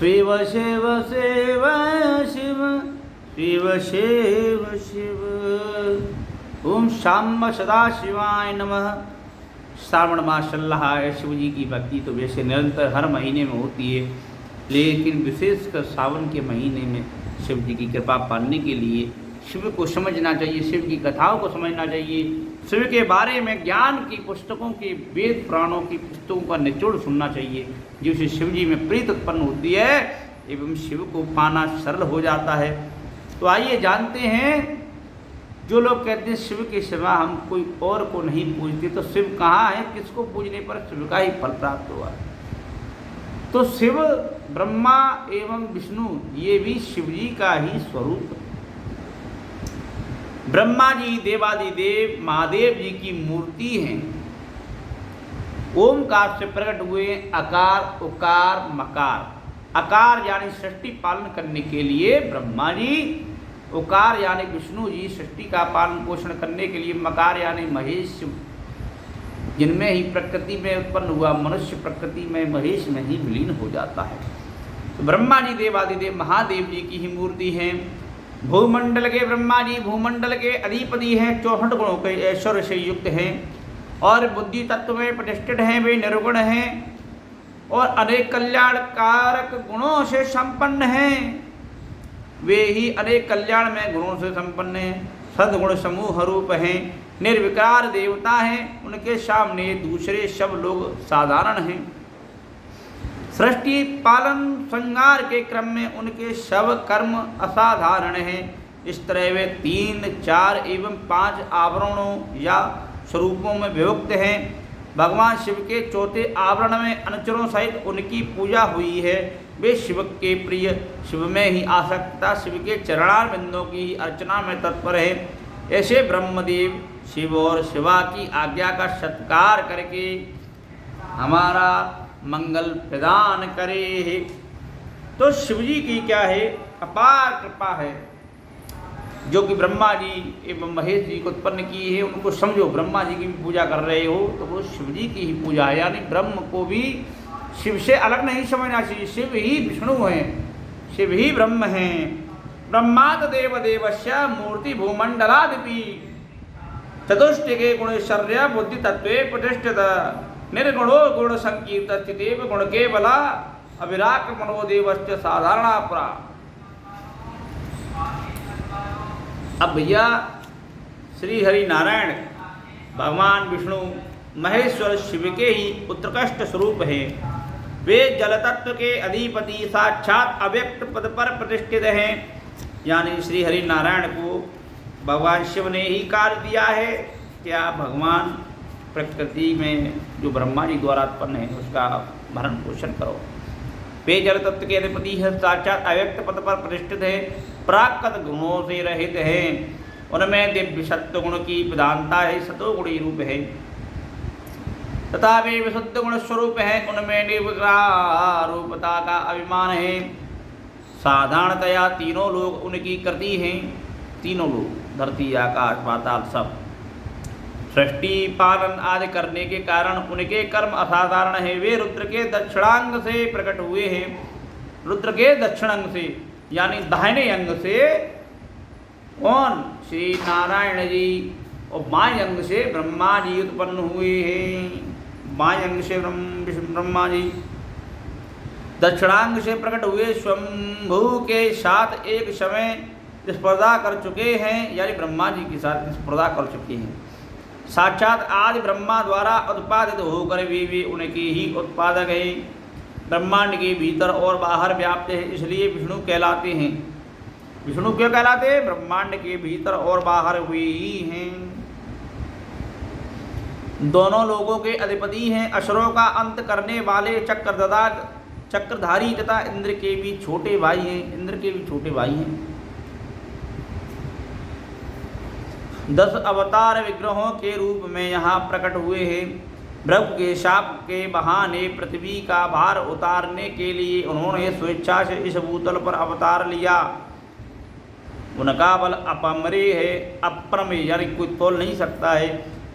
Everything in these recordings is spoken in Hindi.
शिव शिव शिव शिव शिव शिव शिव। ओम शाम सदाशिवाय नमः। श्रावण मास चल रहा है, शिव जी की भक्ति तो वैसे निरंतर हर महीने में होती है, लेकिन विशेषकर सावन के महीने में शिव जी की कृपा पाने के लिए शिव को समझना चाहिए, शिव की कथाओं को समझना चाहिए, शिव के बारे में ज्ञान की पुस्तकों की, वेद पुराणों की पुस्तकों का निचोड़ सुनना चाहिए, जिससे शिव जी में प्रीति उत्पन्न होती है एवं शिव को पाना सरल हो जाता है। तो आइए जानते हैं, जो लोग कहते हैं शिव के सिवा हम कोई और को नहीं पूजते, तो शिव कहाँ है, किसको पूजने पर शिव का ही फल प्राप्त हुआ। तो शिव, ब्रह्मा एवं विष्णु ये भी शिव जी का ही स्वरूप है। ब्रह्मा जी देवादिदेव महादेव जी की मूर्ति हैं। ओमकार से प्रकट हुए अकार उकार मकार। अकार यानी सृष्टि पालन करने के लिए ब्रह्मा जी, उकार यानी विष्णु जी सृष्टि का पालन पोषण करने के लिए, मकार यानी महेश जिनमें ही प्रकृति में उत्पन्न हुआ मनुष्य प्रकृति में महेश में ही विलीन हो जाता है। तो ब्रह्मा जी देवादिदेव महादेव जी की ही मूर्ति है। भूमंडल के ब्रह्मा जी भूमंडल के अधिपति हैं, 64 गुणों के ऐश्वर्य से युक्त हैं और बुद्धि तत्व में प्रतिष्ठित हैं। वे निर्गुण हैं और अनेक कल्याणकारक गुणों से संपन्न हैं। वे ही अनेक कल्याण में गुणों से संपन्न हैं। सद्गुण समूह रूप हैं, निर्विकार देवता हैं। उनके सामने दूसरे सब लोग साधारण हैं। सृष्टि पालन संहार के क्रम में उनके सब कर्म असाधारण हैं। इस तरह वे 3, 4 एवं 5 आवरणों या स्वरूपों में विभक्त हैं। भगवान शिव के चौथे आवरण में अनुचरों सहित उनकी पूजा हुई है। वे शिव के प्रिय, शिव में ही आसक्ता, शिव के चरणारविंदों की ही अर्चना में तत्पर है। ऐसे ब्रह्मदेव शिव और शिवा की आज्ञा का सत्कार करके हमारा मंगल प्रदान करे। तो शिव जी की क्या है, अपार कृपा है, जो कि ब्रह्मा जी एवं महेश जी को उत्पन्न की है। उनको समझो, ब्रह्मा जी की भी पूजा कर रहे हो तो वो शिव जी की ही पूजा है। यानी ब्रह्म को भी शिव से अलग नहीं समझना चाहिए। शिव ही विष्णु हैं, शिव ही ब्रह्म हैं। ब्रह्माद देव देवस्य मूर्ति भूमंडलादिपि चतुष्टिके गुणैश्वर्य बुद्धि तत्वे प्रतिष्ठित निर्गुणो गुण संकीर्त स्थितिव गुण केवला अविराक मनोदेवस्य साधारणा पुरा। अब भैया श्री हरि नारायण भगवान विष्णु महेश्वर शिव के ही उत्कृष्ट स्वरूप हैं। वे जल तत्व के अधिपति साक्षात अव्यक्त पद पर प्रतिष्ठित हैं। यानी श्री हरि नारायण को भगवान शिव ने ही कार्य दिया है। क्या भगवान प्रकृति में जो ब्रह्मा जी द्वारा उत्पन्न है उसका भरण पोषण करो। वे जल तत्व के अधिपति है, साक्षात अव्यक्त पद पर प्रतिष्ठित है, प्राकृत गुणों से रहित है। उनमें दिव्य सत्व गुण की प्रधानता है, सतोगुणी रूप है तथा वे विशुद्ध गुण स्वरूप है। उनमें निर्विकार रूपता का अभिमान है। साधारणतया तीनों लोग उनकी कृति हैं। तीनों लोग, धरती आकाश पाताल सब, सृष्टि पालन आदि करने के कारण उनके कर्म असाधारण है। वे रुद्र के दक्षिणांग से प्रकट हुए हैं। रुद्र के दक्षिण अंग से यानी दाहिने अंग से कौन, श्री नारायण जी, और बाएं अंग से ब्रह्मा जी उत्पन्न हुए हैं। बाएं अंग से ब्रह्मा जी, दक्षिणांग से प्रकट हुए स्वयंभू के साथ एक समय स्पर्धा कर चुके हैं। यानी ब्रह्मा जी के साथ स्पर्धा कर चुके हैं। साक्षात आदि ब्रह्मा द्वारा उत्पादित होकर भी उनके ही उत्पादक हैं। ब्रह्मांड के भीतर और बाहर व्याप्त है, इसलिए विष्णु कहलाते हैं। विष्णु क्यों कहलाते हैं, ब्रह्मांड के भीतर और बाहर हुए ही हैं। दोनों लोगों के अधिपति हैं। असुरों का अंत करने वाले चक्रधारी तथा इंद्र के भी छोटे भाई हैं। इंद्र के भी छोटे भाई हैं। 10 अवतार विग्रहों के रूप में यहाँ प्रकट हुए हैं। ब्रह्म के शाप के बहाने पृथ्वी का भार उतारने के लिए उन्होंने स्वेच्छा से इस भूतल पर अवतार लिया। उनका बल अपमरेय है, अप्रमेय, यानी कोई तोल नहीं सकता है।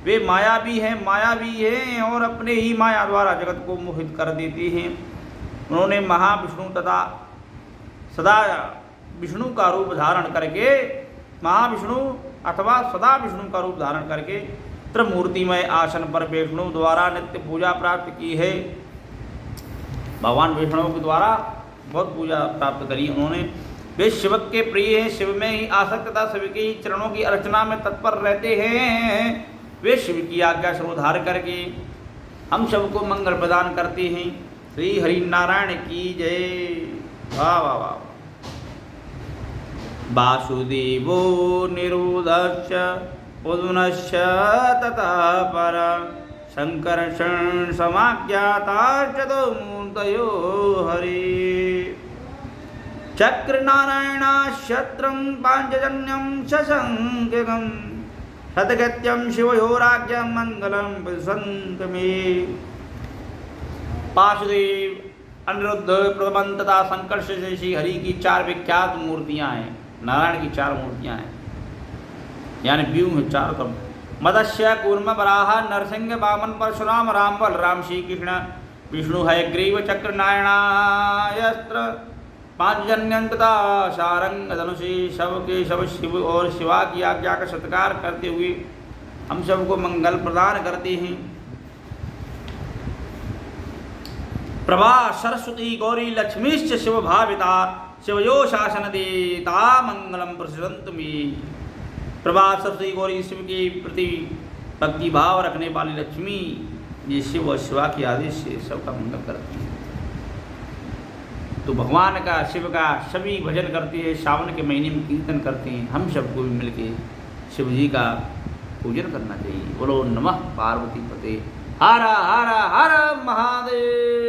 वे मायावी हैं और अपने ही माया द्वारा जगत को मोहित कर देते हैं। उन्होंने महाविष्णु तथा सदा विष्णु का रूप धारण करके, महाविष्णु अथवा सदा विष्णु का रूप धारण करके त्रिमूर्तिमय आसन पर विष्णु द्वारा नित्य पूजा प्राप्त की है। भगवान विष्णु के द्वारा बहुत पूजा प्राप्त करी उन्होंने। वे शिव के प्रिय हैं, शिव में ही आसक्त तथा शिव के ही चरणों की अर्चना में तत्पर रहते हैं। वे शिव की आज्ञा सर्वधार करके हम सबको मंगल प्रदान करते हैं। श्री हरि नारायण की जय। वाह वाह वाह। वासुदेवो निरुद्धश्च उद्वनश्च ततः पर संकर्षण समाज्ञाता चतुर्मूर्तयो हरि। चक्र नारायणाक्षत्रं पांचजन्यं शशंकं शतगत्यं शिवयोराज्ञं मंगलम विसंत में। वासुदेव, अनिरुद्ध, प्रबंध तथा संकर्ष से श्री हरि की 4 विख्यात मूर्तियां हैं। नारायण की 4 मूर्तियां हैं, यानी व्यूह है 4 कम। मत्स्य कूर्म वराह नरसिंह वामन परशुराम राम बलराम श्री कृष्ण विष्णु हयग्रीव चक्र नारायणास्त्र पांचजन्यं तथा शारंग धनुषी शव के शव शिव और शिवा की आज्ञा का सत्कार करते हुए हम सबको मंगल प्रदान करते हैं। प्रभा सरस्वती गौरी लक्ष्मीश्च शिव भाविता शिवयो शासन देता मंगलम प्रसरंत में। प्रभा सरस्वती गौरी शिव के प्रति भक्ति भाव रखने वाली लक्ष्मी ये शिव और शिवा के आदेश से सबका मंगल करती है। तो भगवान का, शिव का सभी भजन करते हैं, सावन के महीने में कीर्तन करते हैं। हम सबको भी मिलके शिव जी का पूजन करना चाहिए। बोलो नमः पार्वती पते हर हर हर महादेव।